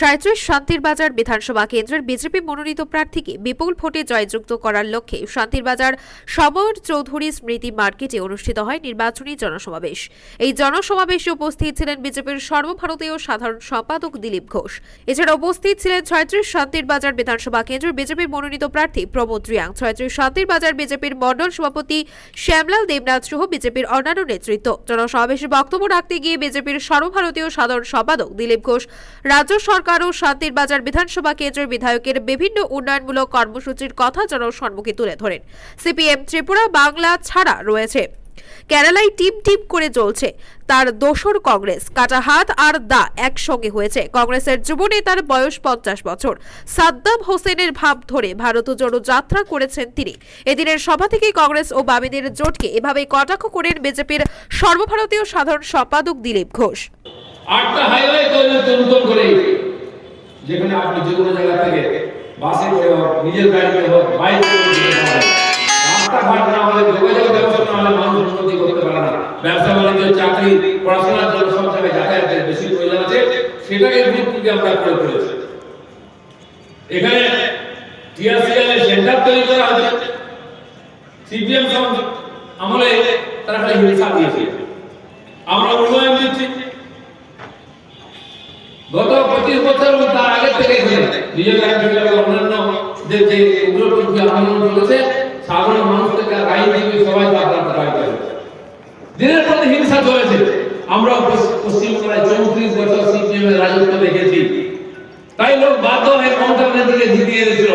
সাঁইত্রিশ শান্তির বাজার বিধানসভা কেন্দ্রের বিজেপি মনোনীত প্রার্থীকে বিপুল ভোটে জয়যুক্ত করার লক্ষ্যে শান্তির বাজার সমর চৌধুরী স্মৃতি মার্কেটে অনুষ্ঠিত হয় নির্বাচনী জনসমাবেশ। এই জনসমাবেশে উপস্থিত ছিলেন বিজেপির সর্বভারতীয় সাধারণ সম্পাদক দিলীপ ঘোষ। এছাড়া উপস্থিত ছিলেন ৩৬ শান্তির বাজার বিধানসভা কেন্দ্রের বিজেপির মনোনীত প্রার্থী প্রমোদ রিয়াং, ৩৬ শান্তির বাজার বিজেপির মণ্ডল সভাপতি শ্যামলাল দেবনাথ সহ বিজেপির অন্যান্য নেতৃত্ব। জনসমাবেশে বক্তব্য রাখতে গিয়ে বিজেপির সর্বভারতীয় সাধারণ সম্পাদক দিলীপ ঘোষ রাজ্য সরকার ও শান্তির বাজার বিধানসভা কেন্দ্রের বিধায়কের বিভিন্ন উন্নয়নমূলক কর্মসূচির কথা জনসম্মুখে তুলে ধরেন। সিপিএম ত্রিপুরা বাংলা ছাড়া রয়েছে, কেরালায় টিম টিম করে চলছে তার দোসর কংগ্রেস, কাটা হাত আর দা একসঙ্গে হয়েছে। কংগ্রেসের যুব নেতার বয়স ৫০ বছর। সাদ্দাম হোসেনের ভাব ধরে ভারত জোড়ো যাত্রা করেছেন তিনি। এদিনের সভা থেকে কংগ্রেস ও বামেদের জোটকে এভাবে কটাক্ষ করেন বিজেপির সর্বভারতীয় সাধারণ সম্পাদক দিলীপ ঘোষ। আটটা হাইওয়ে তৈরি করে, যেখানে আপনি যে কোনো জায়গা থেকে বাসে করে হোক, নিজের গাড়িতে হোক, বাইকে রাস্তাঘাট না হলে, যোগাযোগ ব্যবস্থা না হলে মানুষ উন্নতি করতে পারে না। ব্যবসা বাণিজ্য, চাকরি, পড়াশোনার জন্য সব জায়গায় যাতায়াতের বেশি প্রয়োজন আছে, সেটাকে ভিত্তিতে আমরা করে তুলেছি। এখানে টিআরসিএল এর সেন্টার তৈরি করা হয়েছে। সিপিএম আমলে তারা খালি হিংসা দিয়েছে, আমরা উন্নয়ন দিচ্ছি। গত 25 বছর তার আগে থেকে নিজের অন্যান্য যে উগ্রপন্থী আন্দোলন চলেছে, সাধারণ মানুষ থেকে আইনজীবী সবাই দিনের প্রতি হিংসা চলেছে। আমরা পশ্চিমবাংলায় 34 বছর সিপিএম এর রাজত্ব দেখেছি। তাই লোক বাধ্য হয়ে মমতা ব্যানার্জিকে জিতিয়ে দিয়েছিল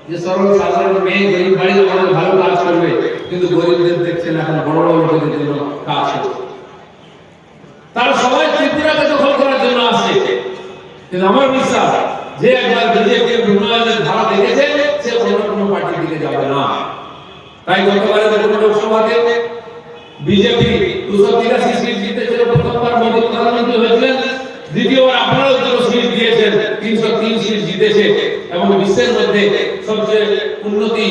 যে সরল সাধারণ মেয়ে গরিব বাড়ির আমাদের ভালো কাজ করবে, কিন্তু গরিবদের দেখছেন এখন বড় বড় লোকেদের জন্য কাজ করছে। তারা সবাই ত্রিপুরাকে দখল করার জন্য আসছে। কিন্তু আমার বিশ্বাস, যে একবার বিজেপি উন্নয়নের ধারা দেখেছে, সে অন্য কোনো পার্টির দিকে যাবে না। তাই গতবারে দেখুন লোকসভাতে বিজেপি 283 সিট জিতেছিল, প্রথমবার মোদী প্রধানমন্ত্রী হয়েছিলেন। দ্বিতীয়বার আপনারা যত সিট দিয়েছেন, 303 সিট জিতেছে এবং বিশ্বের মধ্যে সবচেয়ে উন্নতি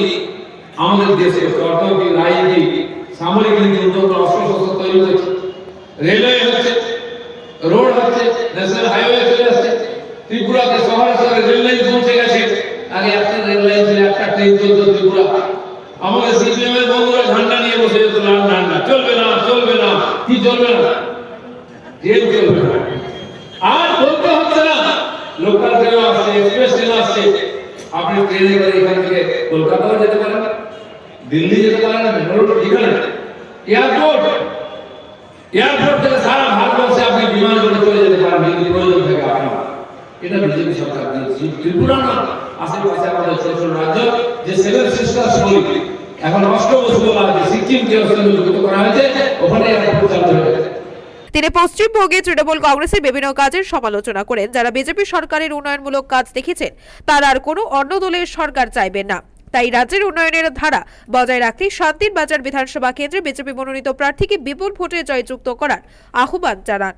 আমাদের দেশে অর্থনৈতিক, রাজনীতি, সামরিক নীতি, উন্নত অস্ত্রশস্ত্র তৈরি হচ্ছে, রেলওয়ে হচ্ছে, রোড হচ্ছে, ন্যাশনাল হাইওয়ে চলে আসছে। ত্রিপুরাতে শহরে শহরে রেল লাইন পৌঁছে গেছে। আগে একটা রেল লাইন ছিল, একটা ট্রেন চলতো ত্রিপুরা। আমাদের সিপিএম এর বন্ধুরা ঝান্ডা নিয়ে বসে যেত, ঝান্ডা চলবে না, চলবে না। কি চলবে না? ট্রেন চলবে না। আর বলতে হচ্ছে না, লোকাল ট্রেন আসছে, এক্সপ্রেস ট্রেন আসছে। আপনি ট্রেনে করে এখান থেকে কলকাতাও যেতে পারেন, দিল্লি যেতে পারেন, বেঙ্গালুরু, যেখানে এয়ারপোর্ট থেকে সারা ভারতবর্ষে আপনি বিমান করে চলে যেতে পারেন যদি প্রয়োজন থাকে আপনার। এটা বিজেপি সরকার দিয়েছে। ত্রিপুরা না, আশেপাশে আমাদের ছোট ছোট রাজ্য যে সেভেন সিস্টার্স বলি, এখন অষ্টবসু বলা হয়েছে, সিকিমকে যুক্ত করা হয়েছে, ওখানে এয়ারপোর্ট চালু হয়েছে। তিনি পশ্চিমবঙ্গে তৃণমূল কংগ্রেসের বিভিন্ন কাজের সমালোচনা করেন। যারা বিজেপি সরকারের উন্নয়নমূলক কাজ দেখেছেন, তারা আর কোনো অন্য দলের সরকার চাইবেন না। তাই রাজ্যের উন্নয়নের ধারা বজায় রাখতে শান্তির বাজার বিধানসভা কেন্দ্রে বিজেপি মনোনীত প্রার্থীকে বিপুল ভোটে জয়যুক্ত করার আহ্বান জানান।